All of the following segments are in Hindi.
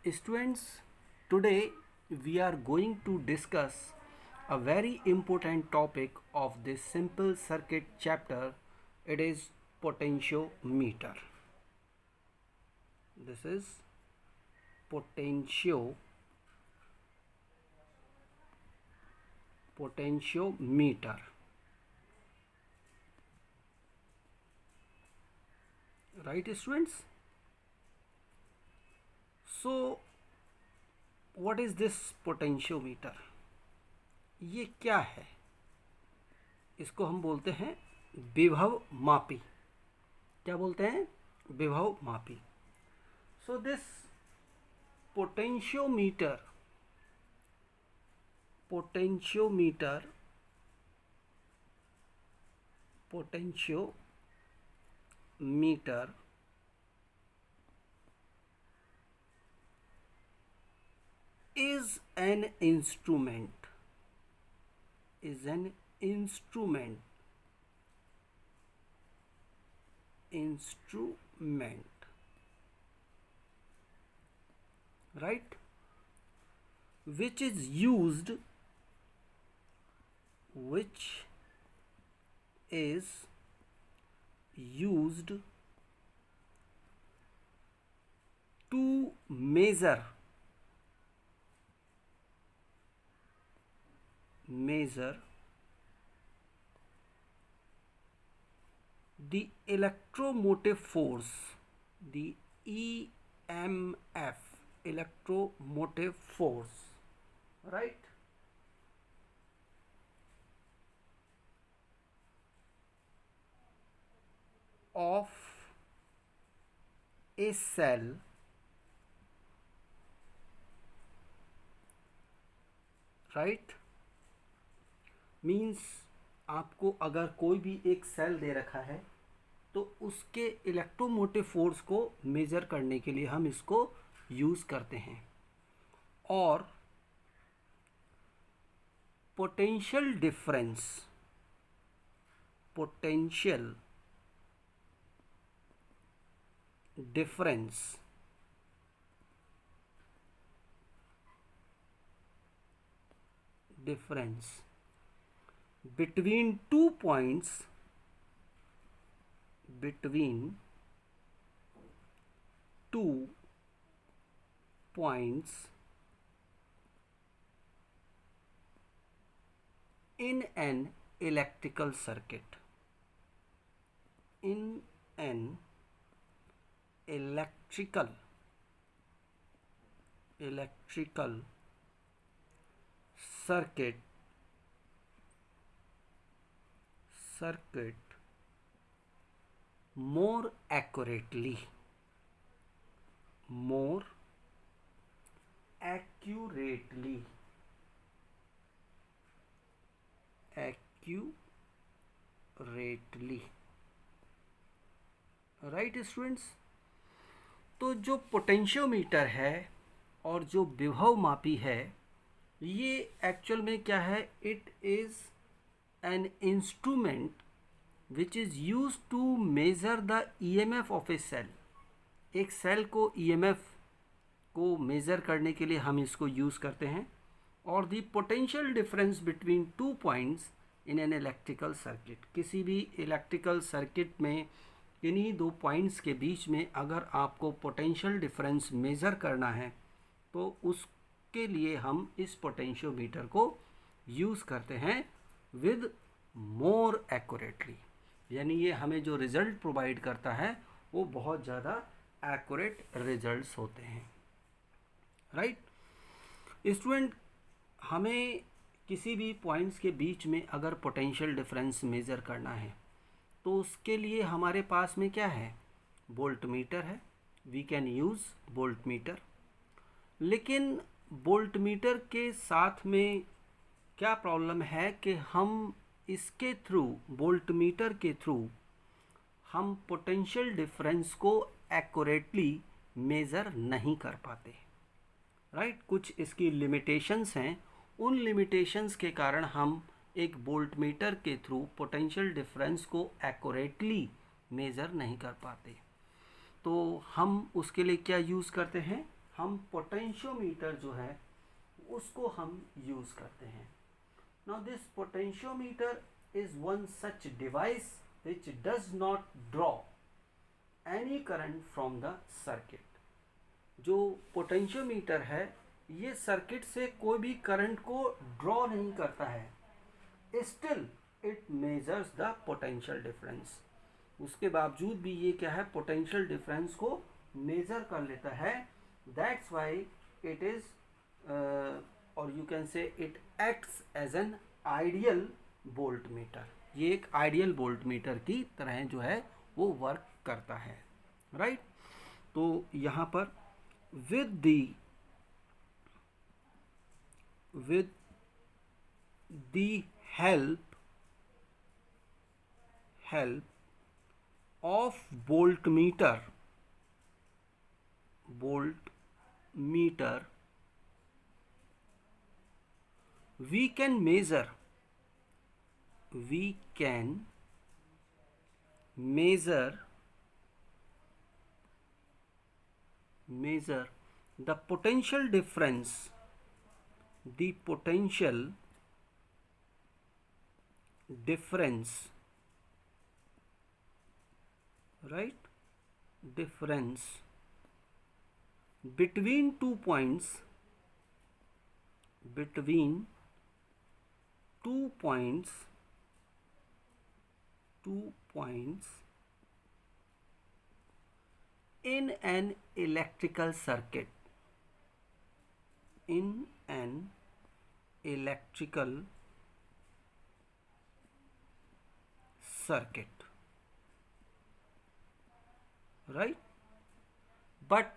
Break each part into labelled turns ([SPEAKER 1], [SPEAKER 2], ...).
[SPEAKER 1] Students, today we are going to discuss a very important topic of this simple circuit chapter. It is potentiometer. This is potentiometer. Right, students? So what is this potentiometer? ये क्या है? इसको हम बोलते हैं विभव मापी. क्या बोलते हैं? विभव मापी. So this potentiometer is an instrument, right, which is used to measure the electromotive force, the EMF, electromotive force, right? Of a cell right, means आपको अगर कोई भी एक सेल दे रखा है तो उसके इलेक्ट्रोमोटिव फोर्स को मेज़र करने के लिए हम इसको यूज़ करते हैं. और potential difference between two points in an electrical circuit, circuit more accurately right students. तो जो पोटेंशियोमीटर है और जो विभव मापी है, ये एक्चुअल में क्या है? It is an instrument which is use to measure the EMF of a cell. एक सेल को EMF को मेज़र करने के लिए हम इसको यूज़ करते हैं. और the potential difference between two points in an electrical circuit, किसी भी इलेक्ट्रिकल सर्किट में इन्हीं दो पॉइंट्स के बीच में अगर आपको पोटेंशियल डिफरेंस मेज़र करना है तो उसके लिए हम इस पोटेंशियोमीटर को यूज़ करते हैं विद मोर एक्यूरेटली. यानी ये हमें जो रिज़ल्ट प्रोवाइड करता है वो बहुत ज़्यादा एक्यूरेट रिजल्ट्स होते हैं. राइट स्टूडेंट, हमें किसी भी पॉइंट्स के बीच में अगर पोटेंशियल डिफरेंस मेज़र करना है तो उसके लिए हमारे पास में क्या है? वोल्टमीटर है. We can use voltmeter. लेकिन वोल्टमीटर के साथ में क्या प्रॉब्लम है कि हम इसके थ्रू, वोल्टमीटर के थ्रू हम पोटेंशियल डिफरेंस को एक्यूरेटली मेज़र नहीं कर पाते. राइट, कुछ इसकी लिमिटेशंस हैं. उन लिमिटेशंस के कारण हम एक वोल्टमीटर के थ्रू पोटेंशियल डिफरेंस को एक्यूरेटली मेज़र नहीं कर पाते. तो हम उसके लिए क्या यूज़ करते हैं? हम पोटेंशियोमीटर जो है उसको हम यूज़ करते हैं. Now this potentiometer is one such device which does not draw any current from the circuit. जो पोटेंशियोमीटर है ये सर्किट से कोई भी करंट को ड्रॉ नहीं करता है. Still it measures the potential difference. उसके बावजूद भी ये क्या है, पोटेंशियल डिफरेंस को मेजर कर लेता है. दैट्स वाई इट इज और you can say it acts as an ideal volt meter. ये एक आइडियल वोल्ट मीटर की तरह जो है वो वर्क करता है. राइट. तो यहाँ पर with the help of voltmeter we can measure the potential difference, right, difference between 2 points in an electrical circuit. Right. But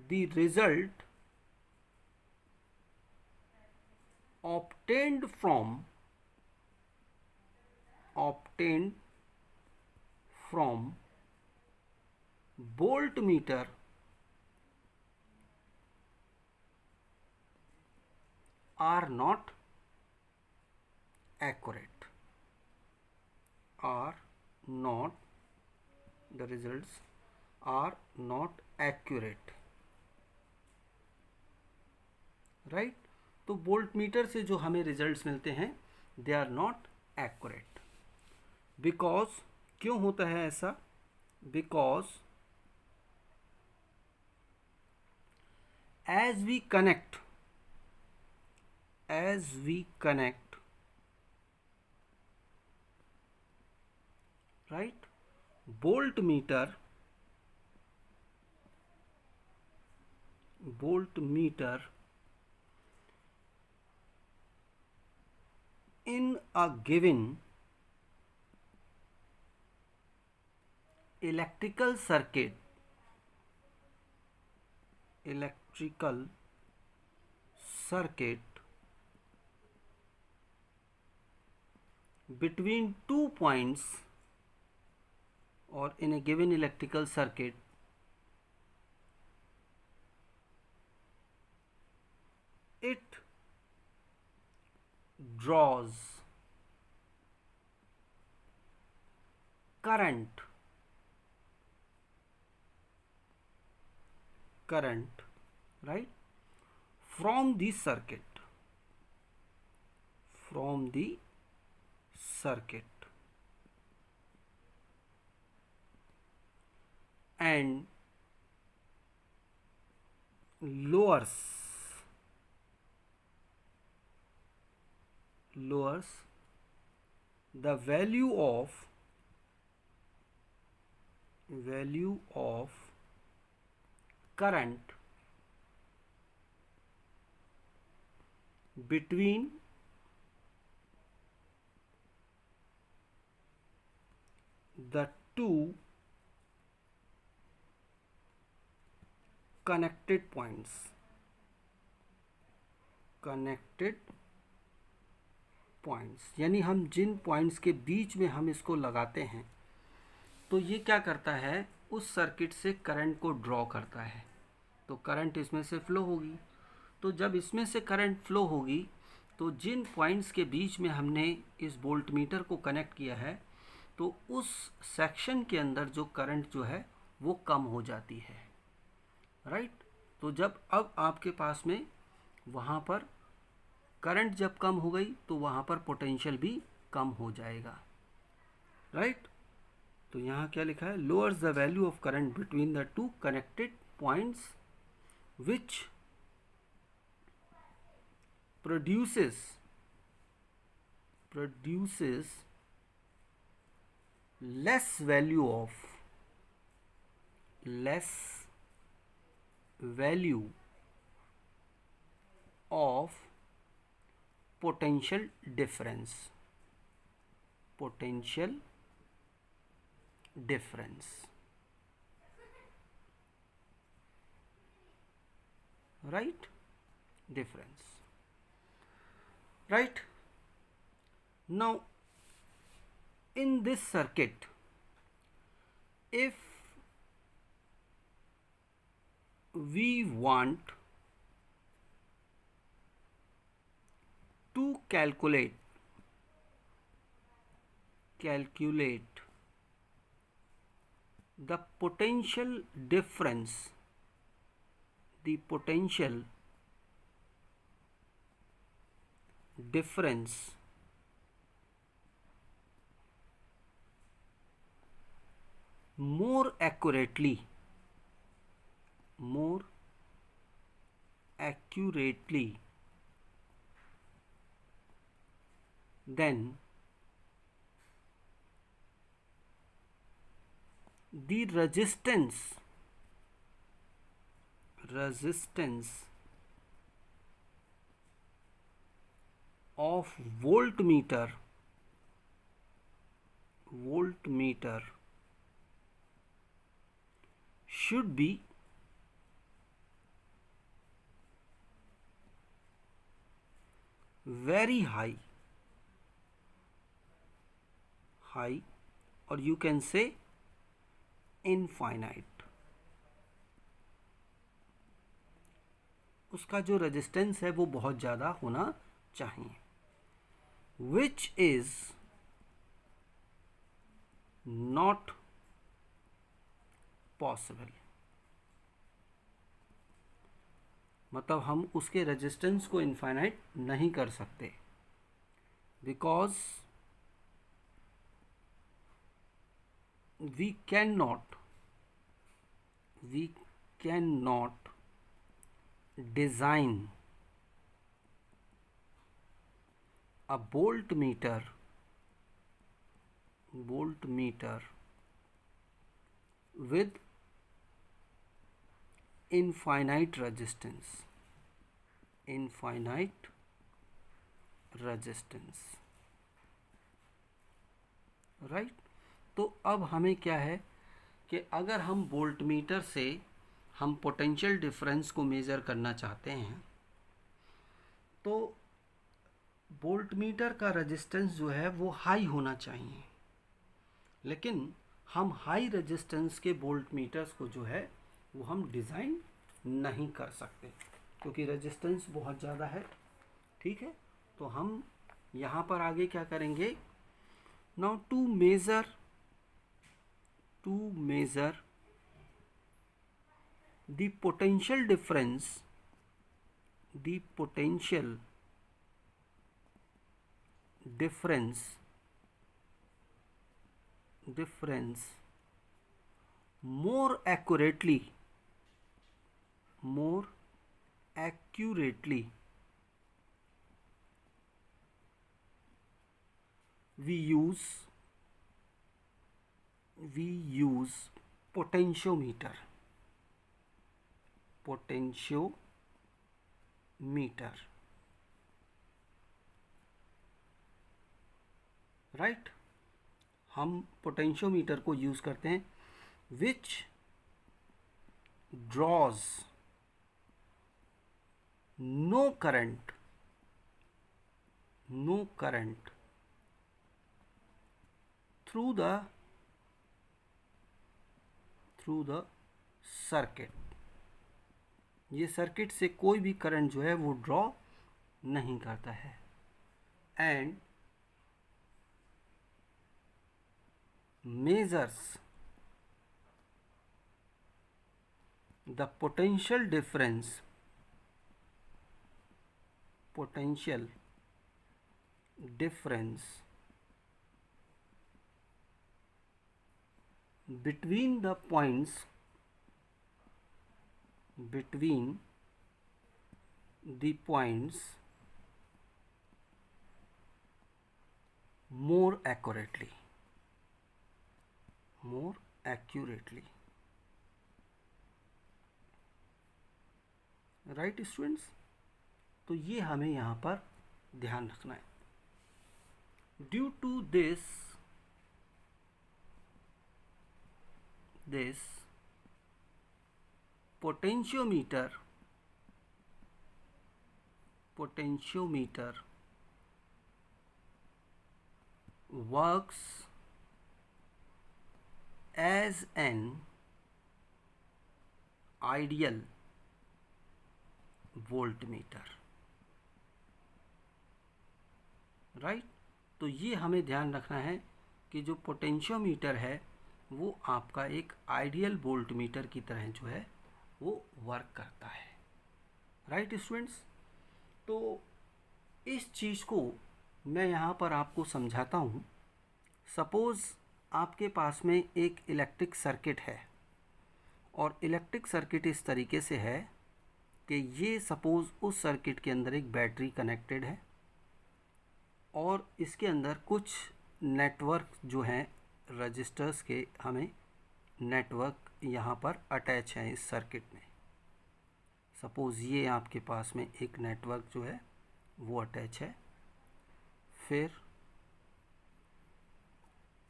[SPEAKER 1] the result obtained from voltmeter are not accurate. The results are not accurate. Right. तो वोल्टमीटर से जो हमें रिजल्ट्स मिलते हैं they are not accurate. Because क्यों होता है ऐसा? Because as we connect right, voltmeter in a given electrical circuit between 2 points, or in a given electrical circuit it draws current right from the circuit and lowers the value of current between the two connected points. यानी हम जिन पॉइंट्स के बीच में हम इसको लगाते हैं तो ये क्या करता है, उस सर्किट से करंट को ड्रॉ करता है. तो करंट इसमें से फ्लो होगी. तो जब इसमें से करंट फ्लो होगी तो जिन पॉइंट्स के बीच में हमने इस वोल्टमीटर को कनेक्ट किया है तो उस सेक्शन के अंदर जो करंट जो है वो कम हो जाती है, राइट। तो जब अब आपके पास में वहाँ पर करंट जब कम हो गई तो वहाँ पर पोटेंशियल भी कम हो जाएगा, राइट। तो यहाँ क्या लिखा है, lowers the value of current between the two connected points which produces less value of potential difference, right, difference, right. Now in this circuit, if we want to calculate the potential difference, more accurately, then the resistance of voltmeter should be very high, or you can say infinite. उसका जो रेजिस्टेंस है वो बहुत ज़्यादा होना चाहिए, which is not possible. मतलब हम उसके रेजिस्टेंस को इनफाइनाइट नहीं कर सकते, because we cannot design a voltmeter with infinite resistance, right. तो अब हमें क्या है कि अगर हम वोल्टमीटर से हम पोटेंशियल डिफरेंस को मेज़र करना चाहते हैं तो वोल्टमीटर का रेजिस्टेंस जो है वो हाई होना चाहिए, लेकिन हम हाई रेजिस्टेंस के वोल्टमीटर्स को जो है वो हम डिज़ाइन नहीं कर सकते क्योंकि रेजिस्टेंस बहुत ज़्यादा है, ठीक है। तो हम यहाँ पर आगे क्या करेंगे, now to measure the potential difference more accurately we use potentiometer, right. हम पोटेंशियोमीटर को यूज़ करते हैं which draws no current through the circuit. ये सर्किट से कोई भी करंट जो है वो ड्रॉ नहीं करता है, and measures the potential difference between the points more accurately. Right students, तो ये हमें यहाँ पर ध्यान रखना है. Due to this potentiometer works as an ideal voltmeter. Right, तो ये हमें ध्यान रखना है कि जो पोटेंशियोमीटर है वो आपका एक आइडियल वोल्टमीटर की तरह जो है वो वर्क करता है. राइट स्टूडेंट्स, तो इस चीज़ को मैं यहाँ पर आपको समझाता हूँ. सपोज़ आपके पास में एक इलेक्ट्रिक सर्किट है और इलेक्ट्रिक सर्किट इस तरीके से है कि ये सपोज़ उस सर्किट के अंदर एक बैटरी कनेक्टेड है और इसके अंदर कुछ नेटवर्क जो हैं रजिस्टर्स के, हमें नेटवर्क यहाँ पर अटैच हैं इस सर्किट में. सपोज़ ये आपके पास में एक नेटवर्क जो है वो अटैच है. फिर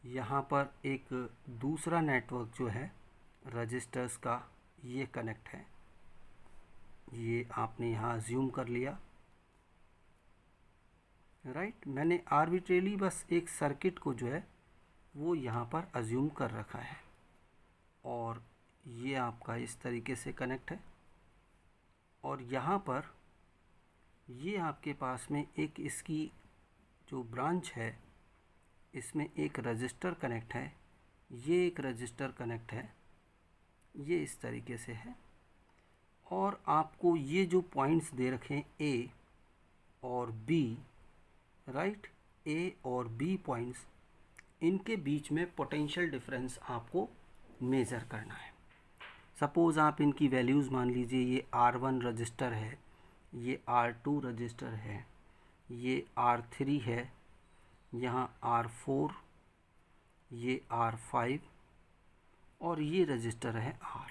[SPEAKER 1] यहाँ पर एक दूसरा नेटवर्क जो है रजिस्टर्स का ये कनेक्ट है. ये आपने यहाँ अज्यूम कर लिया. राइट, मैंने आर्बिट्रेली बस एक सर्किट को जो है वो यहाँ पर अज्यूम कर रखा है और ये आपका इस तरीके से कनेक्ट है. और यहाँ पर ये आपके पास में एक इसकी जो ब्रांच है इसमें एक रजिस्टर कनेक्ट है, ये एक रजिस्टर कनेक्ट है, ये इस तरीके से है. और आपको ये जो पॉइंट्स दे रखे हैं ए और बी, राइट, ए और बी पॉइंट्स, इनके बीच में पोटेंशियल डिफरेंस आपको मेज़र करना है. सपोज़ आप इनकी वैल्यूज़ मान लीजिए, ये R1 रजिस्टर है, ये R2 रजिस्टर है, ये R3 है, यहाँ R4, ये R5 और ये रजिस्टर है R.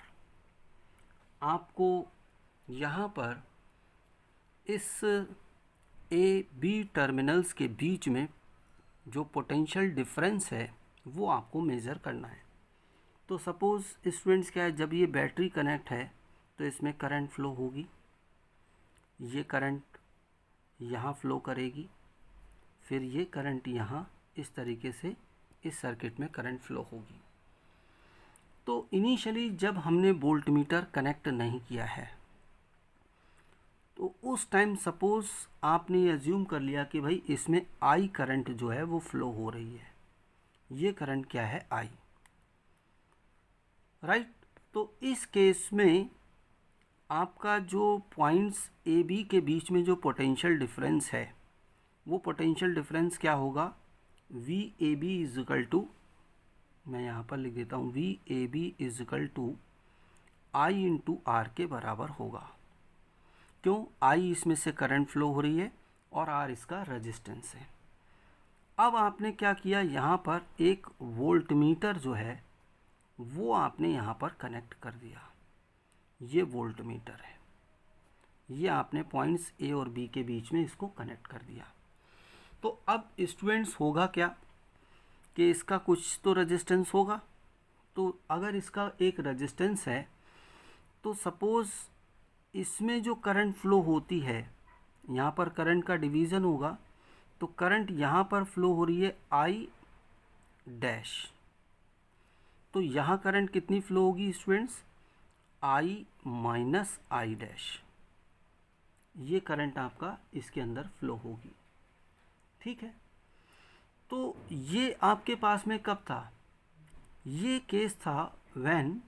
[SPEAKER 1] आपको यहाँ पर इस ए बी टर्मिनल्स के बीच में जो पोटेंशियल डिफरेंस है वो आपको मेज़र करना है. तो सपोज़ स्टूडेंट्स क्या है, जब ये बैटरी कनेक्ट है तो इसमें करंट फ़्लो होगी, ये करंट यहाँ फ़्लो करेगी, फिर ये करंट यहाँ इस तरीके से इस सर्किट में करंट फ़्लो होगी. तो इनिशियली जब हमने वोल्टमीटर कनेक्ट नहीं किया है तो उस टाइम सपोज़ आपने ये अज्यूम कर लिया कि भाई इसमें आई करंट जो है वो फ़्लो हो रही है. ये करंट क्या है, आई. राइट, तो इस केस में आपका जो पॉइंट्स ए बी के बीच में जो पोटेंशियल डिफरेंस है वो पोटेंशियल डिफरेंस क्या होगा, V A B is equal to, मैं यहाँ पर लिख देता हूँ, V A B is equal to I into R के बराबर होगा. क्यों, आई इसमें से करंट फ्लो हो रही है और आर इसका रेजिस्टेंस है. अब आपने क्या किया, यहाँ पर एक वोल्टमीटर जो है वो आपने यहाँ पर कनेक्ट कर दिया. ये वोल्टमीटर है, ये आपने पॉइंट्स ए और बी के बीच में इसको कनेक्ट कर दिया. तो अब स्टूडेंट्स होगा क्या कि इसका कुछ तो रेजिस्टेंस होगा. तो अगर इसका एक रेजिस्टेंस है तो सपोज़ इसमें जो करंट फ़्लो होती है, यहाँ पर करंट का डिवीज़न होगा, तो करंट यहाँ पर फ़्लो हो रही है आई डैश. तो यहाँ करंट कितनी फ़्लो होगी students, I minus I dash. ये करंट आपका इसके अंदर फ़्लो होगी. ठीक है, तो ये आपके पास में कब था, ये केस था when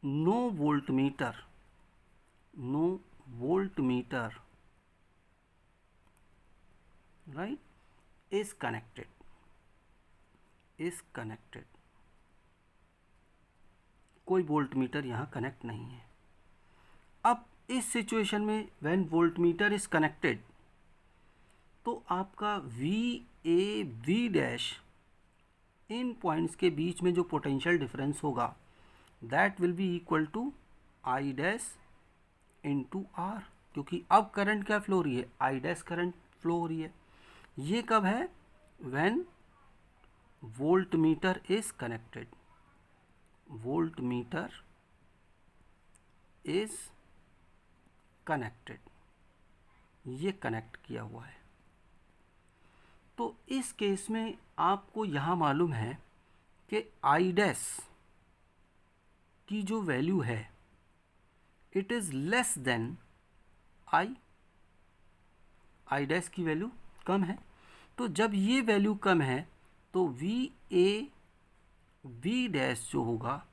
[SPEAKER 1] no voltmeter right is connected कोई वोल्टमीटर यहाँ कनेक्ट नहीं है। अब इस सिचुएशन में व्हेन वोल्टमीटर इज कनेक्टेड तो आपका VA V' इन पॉइंट्स के बीच में जो पोटेंशियल डिफरेंस होगा that will be equal to I' into R, क्योंकि अब करंट क्या फ्लो हो रही है, I' करंट फ्लो हो रही है। ये कब है, when voltmeter is connected, voltmeter is connected, ये कनेक्ट किया हुआ है। तो इस केस में आपको यहाँ मालूम है कि I' की जो वैल्यू है it is less than I' की वैल्यू कम है। तो जब ये वैल्यू कम है तो VA V' जो होगा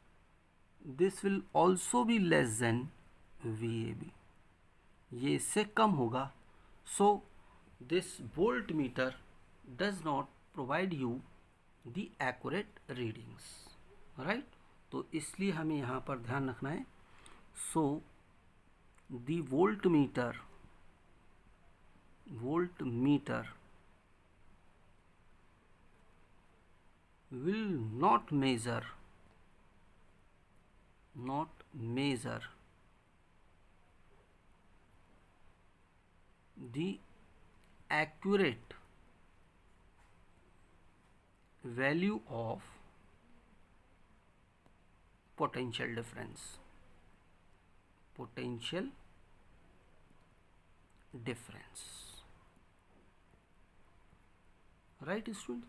[SPEAKER 1] this will also be less than VAB, ये इससे कम होगा। So this voltmeter does not provide you the accurate readings, right. तो इसलिए हमें यहाँ पर ध्यान रखना है। So the voltmeter will not measure the accurate value of potential difference, right student.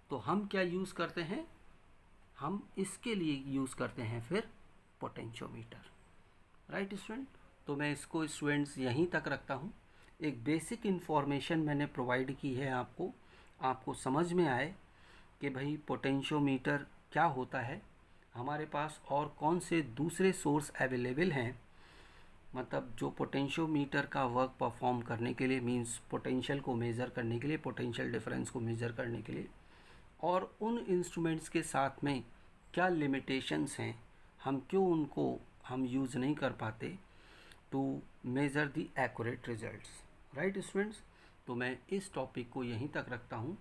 [SPEAKER 1] तो हम क्या यूज़ करते हैं, हम इसके लिए यूज़ करते हैं फिर पोटेंशियोमीटर, राइट स्टूडेंट। तो मैं इसको स्टूडेंट्स यहीं तक रखता हूँ। एक बेसिक इन्फॉर्मेशन मैंने प्रोवाइड की है आपको समझ में आए कि भाई पोटेंशियोमीटर क्या होता है, हमारे पास और कौन से दूसरे सोर्स अवेलेबल हैं, मतलब जो पोटेंशियोमीटर का वर्क परफॉर्म करने के लिए, मींस पोटेंशियल को मेज़र करने के लिए, पोटेंशियल डिफरेंस को मेज़र करने के लिए, और उन इंस्ट्रूमेंट्स के साथ में क्या लिमिटेशंस हैं, हम क्यों उनको हम यूज़ नहीं कर पाते to measure the accurate results, right students. तो मैं इस टॉपिक को यहीं तक रखता हूँ,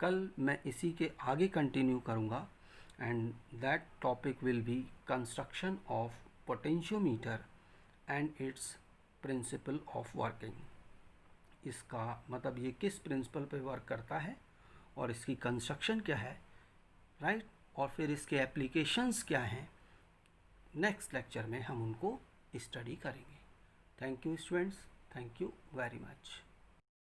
[SPEAKER 1] कल मैं इसी के आगे कंटिन्यू करूँगा and that topic will be construction of potentiometer and it's principle of working. इसका मतलब ये किस प्रिंसिपल पे वर्क करता है और इसकी कंस्ट्रक्शन क्या है, राइट, और फिर इसके एप्लीकेशंस क्या हैं, नेक्स्ट लेक्चर में हम उनको स्टडी करेंगे। Thank you students, thank you very much.